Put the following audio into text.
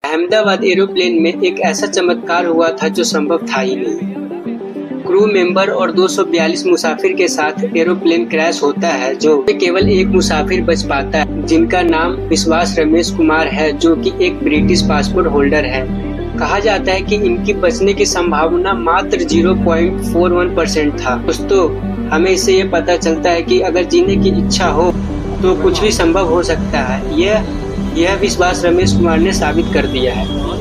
Ahmedabad aeroplane में एक ऐसा चमत्कार हुआ था जो संभव था ही नहीं। क्रू मेंबर और 242 मुसाफिर के साथ एरोप्लेन क्रैश होता है, जो केवल एक मुसाफिर बच पाता है, जिनका नाम विश्वास रमेश कुमार है, जो कि एक ब्रिटिश पासपोर्ट होल्डर है। कहा जाता है कि इनकी बचने की संभावना मात्र 0.41% था। दोस्तों, हमें इससे ये पता चलता है कि अगर जीने की इच्छा हो तो कुछ भी संभव हो सकता है। यह विश्वास रमेश कुमार ने साबित कर दिया है।